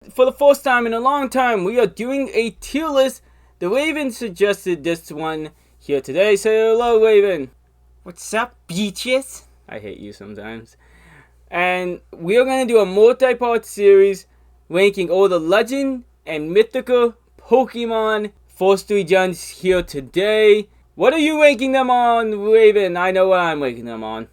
For the first time in a long time, we are doing a tier list. The Raven suggested this one here today. Say hello, Raven. What's up, beaches? I hate you sometimes. And we are going to do a multi-part series ranking all the legend and mythical Pokemon first 3 gens here today. What are you ranking them on, Raven? I know what I'm ranking them on.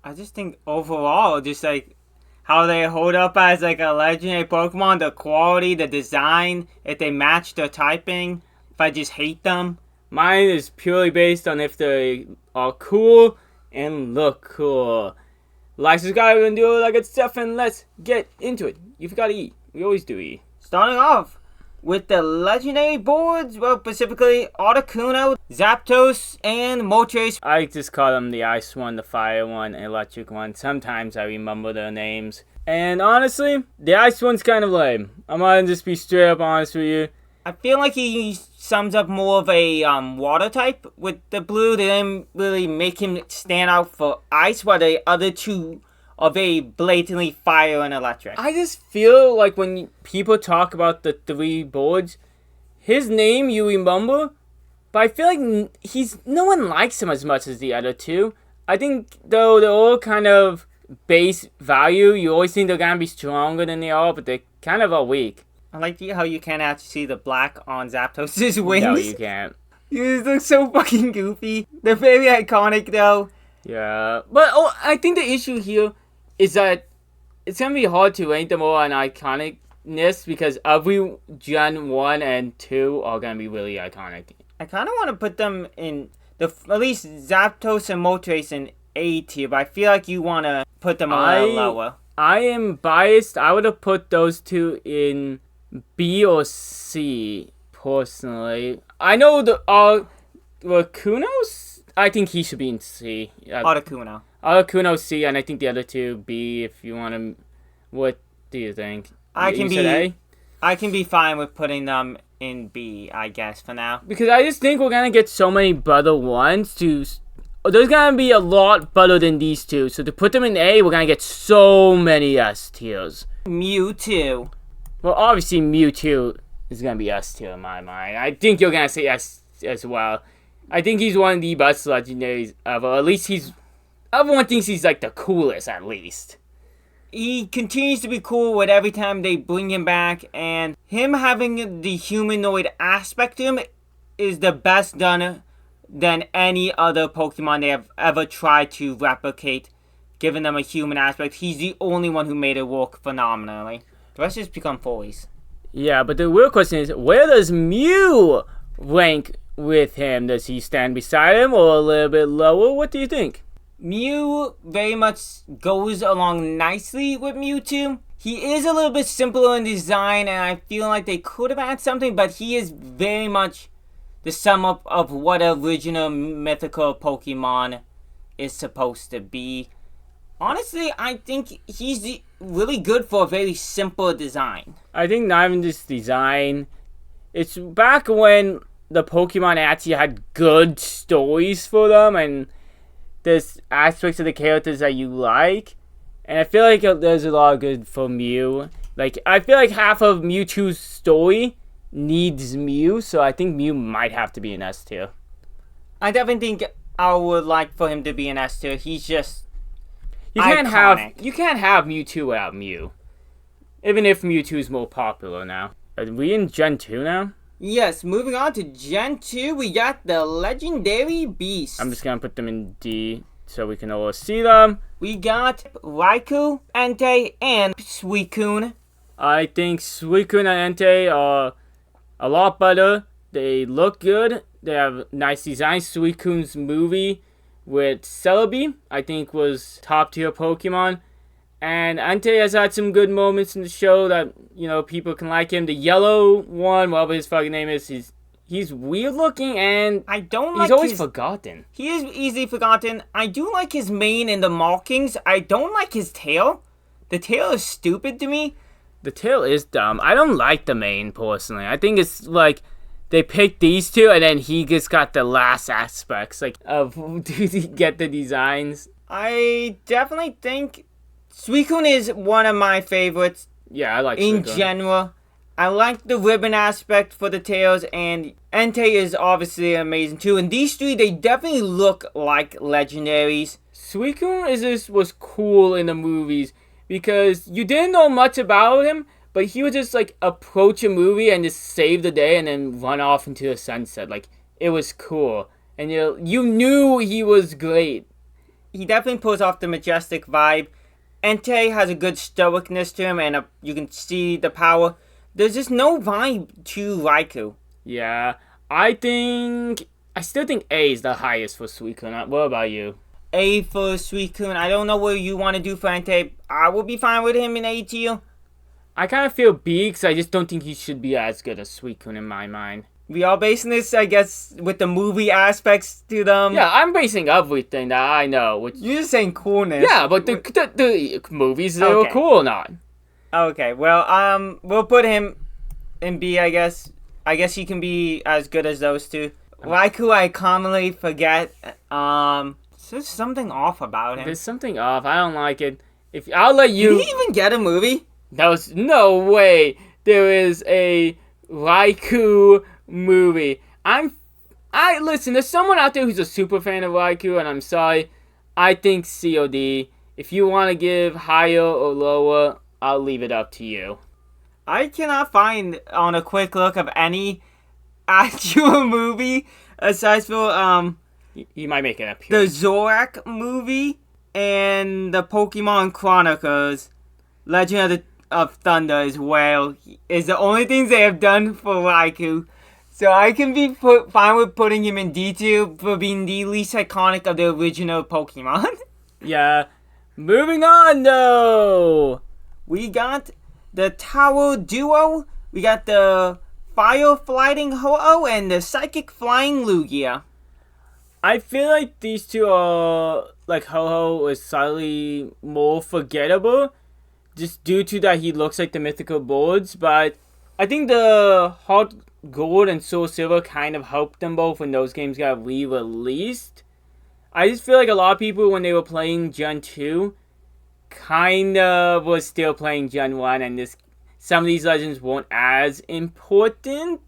I just think overall, just like how they hold up as like a legendary Pokemon, the quality, the design, if they match their typing, if I just hate them. Mine is purely based on if they are cool and look cool. Like, subscribe, and do all that good stuff, and let's get into it. You forgot to eat. We always do eat. Starting off with the legendary boards, well, specifically Articuno, Zapdos, and Moltres. I just call them the ice one, the fire one, and electric one. Sometimes I remember their names. And honestly, the ice one's kind of lame. I'm gonna just be straight up honest with you. I feel like he sums up more of a water type with the blue. They didn't really make him stand out for ice, while the other two are very blatantly fire and electric. I just feel like when people talk about the 3 boards, his name you remember, but I feel like no one likes him as much as the other 2. I think though they're all kind of base value. You always think they're gonna be stronger than they are, but they kind of are weak. I like how you can't actually see the black on Zapdos' wings. No, you can't. You look so fucking goofy. They're very iconic though. Yeah, but I think the issue here is that it's gonna be hard to rank them all on iconicness because every Gen 1 and 2 are gonna be really iconic. I kind of want to put them in at least Zapdos and Moltres in A tier, but I feel like you want to put them a little lower. I am biased. I would have put those 2 in B or C personally. I know the Kunos. I think he should be in C. Articuno. Articuno C, and I think the other 2 B. If you want to, what do you think? I can be fine with putting them in B, I guess, for now. Because I just think we're gonna get so many better ones to. There's gonna be a lot better than these 2. So to put them in A, we're gonna get so many S tiers. Mewtwo. Well, obviously Mewtwo is gonna be S tier in my mind. I think you're gonna say S as well. I think he's one of the best legendaries ever. At least everyone thinks he's like the coolest, at least. He continues to be cool with every time they bring him back, and him having the humanoid aspect to him is the best done than any other Pokemon they have ever tried to replicate, giving them a human aspect. He's the only one who made it work phenomenally. The rest just become foolies. Yeah, but the real question is, where does Mew rank with him? Does he stand beside him or a little bit lower? What do you think? Mew very much goes along nicely with Mewtwo. He is a little bit simpler in design, and I feel like they could have had something, but he is very much the sum up of what original mythical Pokemon is supposed to be. Honestly, I think he's really good for a very simple design. I think not even just design. It's back when the Pokemon actually had good stories for them, and there's aspects of the characters that you like. And I feel like there's a lot of good for Mew. Like, I feel like half of Mewtwo's story needs Mew, so I think Mew might have to be an S tier. I definitely think I would like for him to be an S tier. He's just You can't have Mewtwo without Mew. Even if Mewtwo's more popular now. Are we in Gen 2 now? Yes, moving on to Gen 2, we got the Legendary Beast. I'm just gonna put them in D so we can all see them. We got Raikou, Entei, and Suicune. I think Suicune and Entei are a lot better. They look good. They have nice designs. Suicune's movie with Celebi, I think, was top tier Pokemon. And Entei has had some good moments in the show that, people can like him. The yellow one, whatever his fucking name is, he's weird looking and he's always forgotten. He is easily forgotten. I do like his mane and the markings. I don't like his tail. The tail is stupid to me. The tail is dumb. I don't like the mane, personally. I think it's like they picked these 2 and then he just got the last aspects of to get the designs. I definitely think Suicune is one of my favorites Yeah, I like in Suicune. general. I like the ribbon aspect for the tails, and Entei is obviously amazing too. And these three, they definitely look like legendaries. Suicune was cool in the movies because you didn't know much about him, but he would just like approach a movie and just save the day and then run off into the sunset. Like, it was cool, and you knew he was great. He definitely pulls off the majestic vibe. Entei has a good stoicness to him, and you can see the power. There's just no vibe to Raikou. Yeah, I still think A is the highest for Suicune. What about you? A for Suicune. I don't know what you want to do for Entei. I will be fine with him in A tier. I kind of feel B because I just don't think he should be as good as Suicune in my mind. We are basing this, I guess, with the movie aspects to them. Yeah, I'm basing everything that I know. You're just saying coolness. Yeah, but the movies, they were cool or not. Okay, well, we'll put him in B, I guess. I guess he can be as good as those two. Raikou, I commonly forget. There's something off about him. There's something off. I don't like it. I'll let you. Did he even get a movie? No way. There is a Raikou movie. Listen. There's someone out there who's a super fan of Raikou, and I'm sorry. I think COD. If you want to give higher or lower, I'll leave it up to you. I cannot find on a quick look of any actual movie aside from You might make it up here. the Zorak movie and the Pokemon Chronicles. Legend of Thunder as well is the only things they have done for Raikou. So I can be fine with putting him in D2 for being the least iconic of the original Pokemon. Yeah. Moving on, though. We got the Tower Duo. We got the Fire Flying HoOh and the Psychic Flying Lugia. I feel like these two are, like, HoOh is slightly more forgettable, just due to that he looks like the mythical boards, but I think the Heart Gold and Soul Silver kind of helped them both when those games got re-released. I just feel like a lot of people, when they were playing Gen 2, kind of was still playing Gen 1, and some of these legends weren't as important,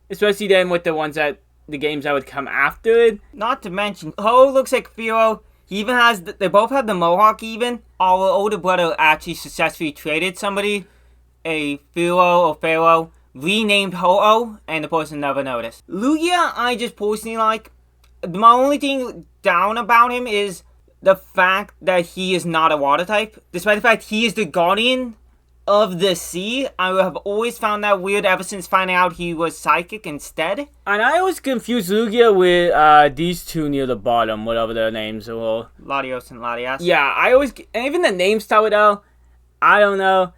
especially then with the games that would come after it. Not to mention, HoOh looks like Firo. He even has, they both have the Mohawk even. Our older brother actually successfully traded somebody, a Firo or Pharaoh, renamed HoOh, and the person never noticed. Lugia, I just personally like. My only thing down about him is the fact that he is not a water type. Despite the fact he is the guardian of the sea, I have always found that weird ever since finding out he was psychic instead. And I always confuse Lugia with these two near the bottom, whatever their names were. Latios and Latias. Yeah, and even the names start with L. I don't know.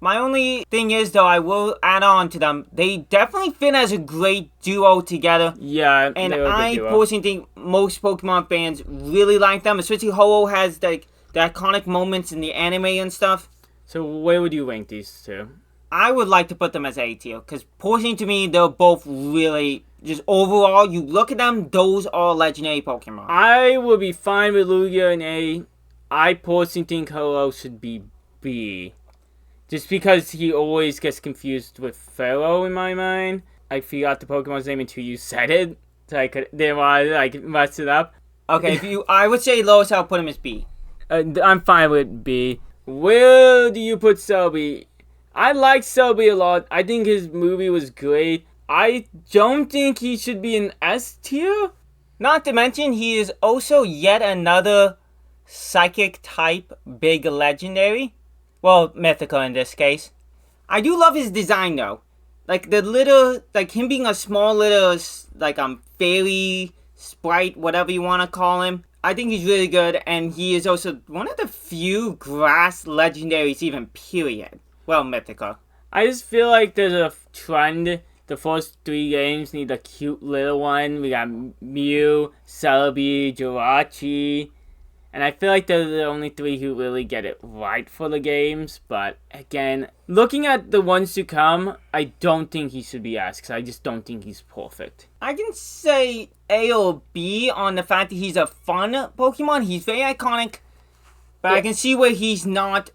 My only thing is, though, I will add on to them. They definitely fit as a great duo together. Yeah, and I personally think most Pokemon fans really like them. Especially HoOh has the iconic moments in the anime and stuff. So where would you rank these two? I would like to put them as A tier. Because personally to me, they're both really, just overall, you look at them, those are legendary Pokemon. I would be fine with Lugia in A. I personally think HoOh should be B. Just because he always gets confused with Pharaoh in my mind. I forgot the Pokemon's name until you said it. So I didn't want to mess it up. Okay, I would say lowest I'll put him as B. I'm fine with B. Where do you put Sobe? I like Sobe a lot. I think his movie was great. I don't think he should be in S tier. Not to mention, he is also yet another psychic type big legendary. Well, mythical in this case. I do love his design though. Like the little, like him being a small little, like fairy sprite, whatever you want to call him. I think he's really good, and he is also one of the few grass legendaries even, period. Well, mythical. I just feel like there's a trend. The first 3 games need a cute little one. We got Mew, Celebi, Jirachi. And I feel like they're the only 3 who really get it right for the games. But again, looking at the ones to come, I don't think he should be asked. Because I just don't think he's perfect. I can say A or B on the fact that he's a fun Pokemon. He's very iconic. But yeah. I can see where he's not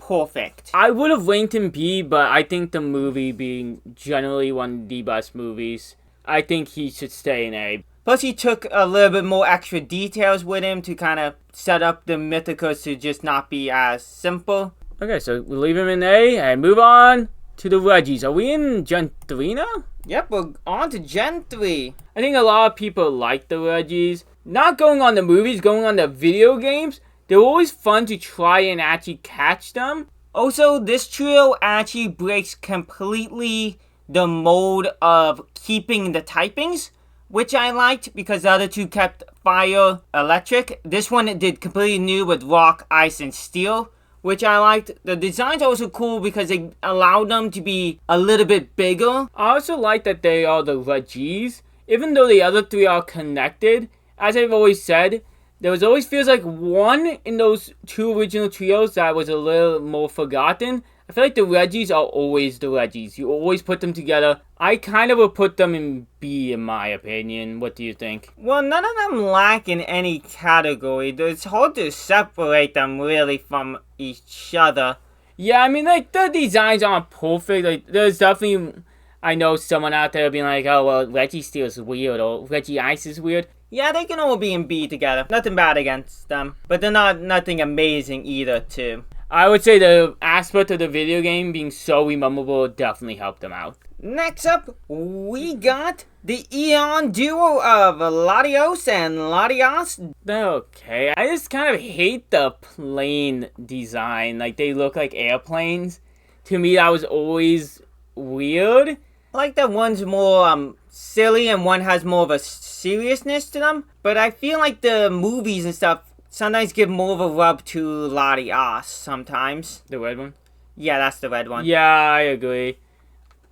perfect. I would have ranked him B, but I think the movie being generally one of the best movies, I think he should stay in A. Plus, he took a little bit more extra details with him to kind of set up the Mythicals to just not be as simple. Okay, so we'll leave him in A and move on to the Reggies. Are we in Gen 3 now? Yep, we're on to Gen 3. I think a lot of people like the Reggies. Not going on the movies, going on the video games. They're always fun to try and actually catch them. Also, this trio actually breaks completely the mold of keeping the typings, which I liked because the other two kept fire, electric. This one did completely new with rock, ice, and steel, which I liked. The design's also cool because they allowed them to be a little bit bigger. I also like that they are the Reggies. Even though the other three are connected, as I've always said, there was always feels like one in those two original trios that was a little more forgotten. I feel like the Reggies are always the Reggies. You always put them together. I kind of would put them in B in my opinion. What do you think? Well, none of them lack in any category. It's hard to separate them really from each other. Yeah, I mean, like, the designs aren't perfect. Like, there's definitely, I know someone out there being like, oh, well, Registeel is weird, or Reggie Ice is weird. Yeah, they can all be in B together. Nothing bad against them. But they're nothing amazing either, too. I would say the aspect of the video game being so rememberable definitely helped them out. Next up, we got the Eon Duo of Latios and Latias. Okay, I just kind of hate the plane design. Like, they look like airplanes. To me, that was always weird. I like that one's more silly and one has more of a seriousness to them. But I feel like the movies and stuff sometimes give more of a rub to Latias sometimes. The red one? Yeah, that's the red one. Yeah, I agree.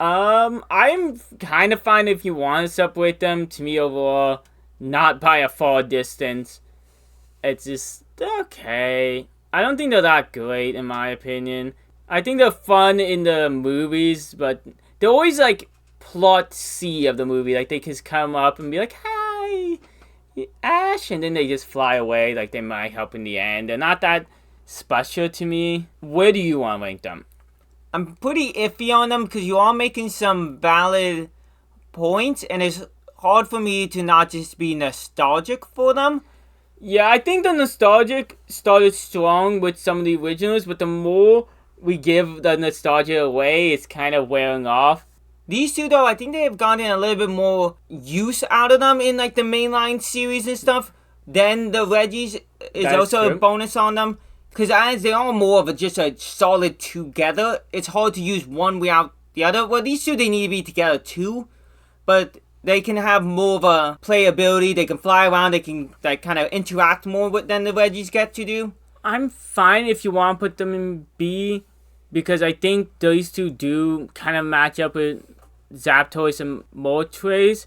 I'm kind of fine if you want to separate them. To me, overall, not by a far distance. It's just okay. I don't think they're that great, in my opinion. I think they're fun in the movies, but they're always like plot C of the movie. Like, they just come up and be like, hi, Ash, and then they just fly away. Like, they might help in the end. They're not that special to me. Where do you want to rank them? I'm pretty iffy on them because you are making some valid points, and it's hard for me to not just be nostalgic for them. Yeah, I think the nostalgic started strong with some of the originals, but the more we give the nostalgia away, it's kind of wearing off. These two, though, I think they have gotten a little bit more use out of them in like the mainline series and stuff. Then the Reggies is also true. A bonus on them. Because as they are more of just a solid together, it's hard to use one without the other. Well, these two, they need to be together too. But they can have more of a playability. They can fly around. They can like kind of interact more with than the Reggies get to do. I'm fine if you want to put them in B, because I think these two do kind of match up with Zapdos and Moltres.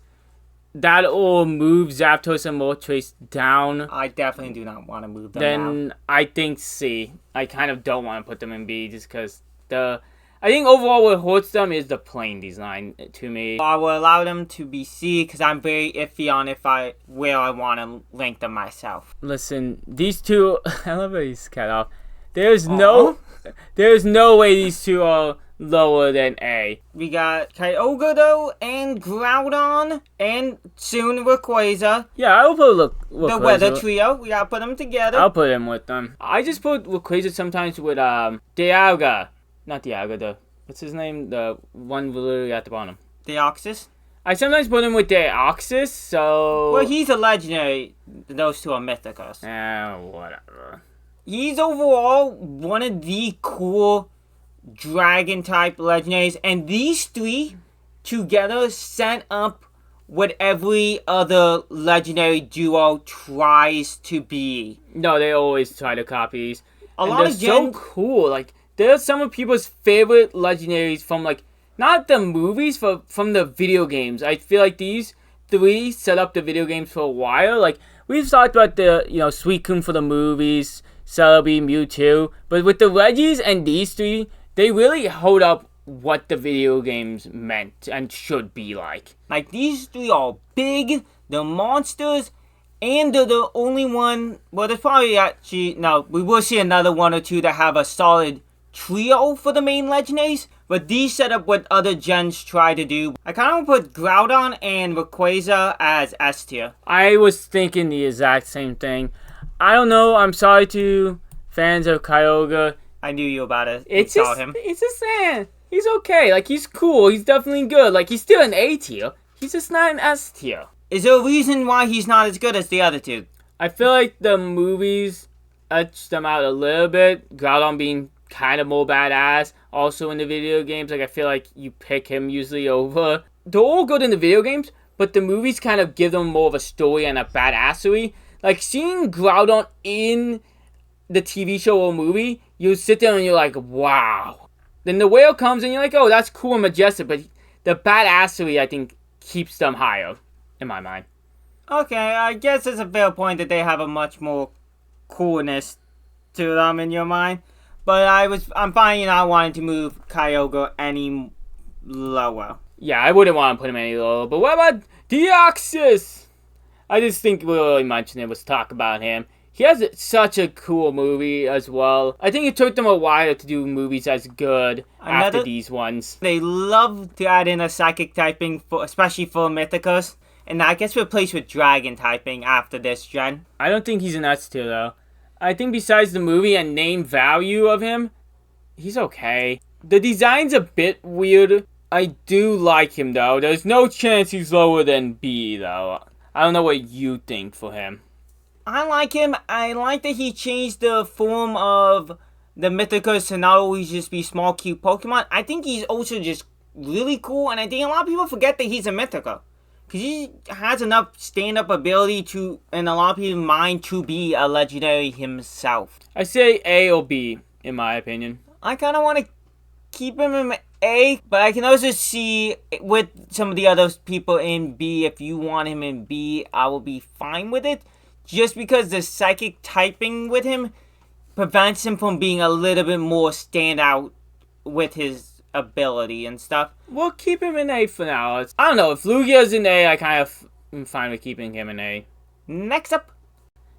That will move Zapdos and Moltres down. I definitely do not want to move them Then down. I think C. I kind of don't want to put them in B just because I think overall what hurts them is the plane design to me. I will allow them to be C because I'm very iffy on where I want to rank them myself. Listen, these two, I love how he's cut off. There's no way these two are lower than A. We got Kyogre though, and Groudon, and soon Rayquaza. Yeah, I'll put Rayquaza. The weather trio, we gotta put them together. I'll put him with them. I just put Rayquaza sometimes with Dialga. Not Dialga, what's his name? The one literally at the bottom. Deoxys. I sometimes put him with Deoxys, so... Well, he's a legendary. Those two are mythicals. Whatever. He's overall one of the cool dragon type legendaries, and these three together set up what every other legendary duo tries to be. No, they always try to copy these. They're so cool. Like, they're some of people's favorite legendaries from, like, not the movies, from the video games. I feel like these three set up the video games for a while. Like, we've talked about the, Suicune for the movies, Celebi, Mewtwo, but with the Reggies and these three, they really hold up what the video games meant and should be like. Like, these three are big, they're monsters, and they're the only one... Well, there's probably actually... No, we will see another one or two that have a solid trio for the main legendaries, but these set up what other gens try to do. I kind of put Groudon and Rayquaza as S tier. I was thinking the exact same thing. I don't know. I'm sorry to fans of Kyogre. I knew you about it. It's just saying. He's okay. Like, he's cool. He's definitely good. Like, he's still an A tier. He's just not an S tier. Is there a reason why he's not as good as the other two? I feel like the movies etched them out a little bit. Groudon being kind of more badass. Also in the video games, like, I feel like you pick him usually over. They're all good in the video games, but the movies kind of give them more of a story and a badassery. Like, seeing Groudon in the TV show or movie, you sit there and you're like, wow. Then the whale comes and you're like, oh, that's cool and majestic, but the badassery, I think, keeps them higher, in my mind. Okay, I guess it's a fair point that they have a much more coolness to them in your mind. But I'm fine not wanting to move Kyogre any lower. Yeah, I wouldn't want to put him any lower. But what about Deoxys? I just think we'll really mention it. Let's talk about him. He has such a cool movie as well. I think it took them a while to do movies as good after these ones. They love to add in a psychic typing, especially for Mythicals. And that gets replaced with dragon typing after this gen. I don't think he's an S tier though. I think besides the movie and name value of him, he's okay. The design's a bit weird. I do like him though. There's no chance he's lower than B though. I don't know what you think for him. I like him. I like that he changed the form of the Mythicals to not always just be small, cute Pokemon. I think he's also just really cool, and I think a lot of people forget that he's a Mythical. Because he has enough stand-up ability to, in a lot of people's mind, to be a legendary himself. I say A or B, in my opinion. I kind of want to keep him in A, but I can also see with some of the other people in B, if you want him in B, I will be fine with it. Just because the psychic typing with him prevents him from being a little bit more standout with his ability and stuff. We'll keep him in A for now. I don't know, if Lugia's in A, I kind of am fine with keeping him in A. Next up,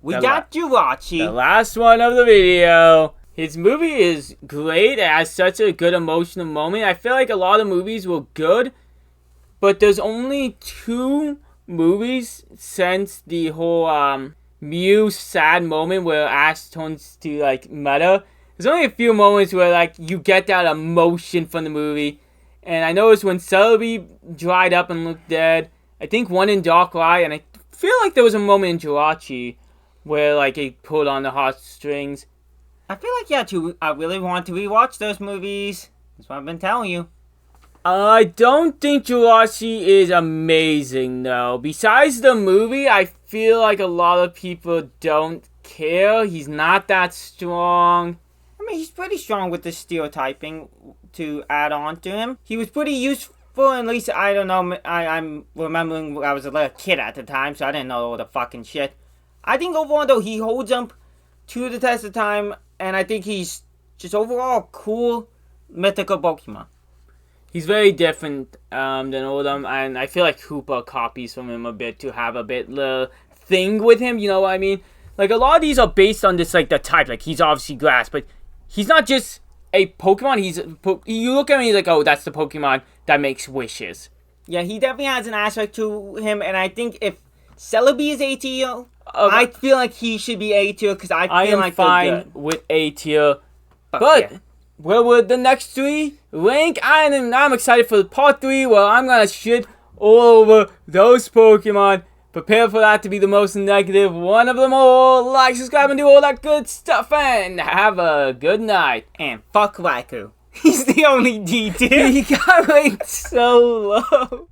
we got Jirachi. The last one of the video. His movie is great. It has such a good emotional moment. I feel like a lot of movies were good, but there's only 2 movies since the whole Mew sad moment where Ash turns to like Meta. There's only a few moments where like you get that emotion from the movie, and I noticed when Celebi dried up and looked dead. I think one in Darkrai, and I feel like there was a moment in Jirachi where like it pulled on the heartstrings. I feel like I really want to rewatch those movies. That's what I've been telling you. I don't think Jirachi is amazing though. Besides the movie, I feel like a lot of people don't care. He's not that strong. I mean, he's pretty strong with the steel typing to add on to him. He was pretty useful, at least, I don't know, I'm remembering I was a little kid at the time, so I didn't know all the fucking shit. I think overall, though, he holds up to the test of time, and I think he's just overall cool mythical Pokemon. He's very different than all of them, and I feel like HoOh copies from him a bit to have a bit the thing with him, you know what I mean? Like, a lot of these are based on this, like, the type. Like, he's obviously grass, but he's not just a Pokemon. You look at him and he's like, oh, that's the Pokemon that makes wishes. Yeah, he definitely has an aspect to him, and I think if Celebi is A tier, I feel like he should be A tier, because I feel like I am fine with A tier, but yeah. Where would the next 3 rank? I'm excited for part 3, where I'm gonna shit all over those Pokemon. Prepare for that to be the most negative one of them all. Like, subscribe, and do all that good stuff, and have a good night. And fuck Raikou. He's the only D tier. He got ranked so low.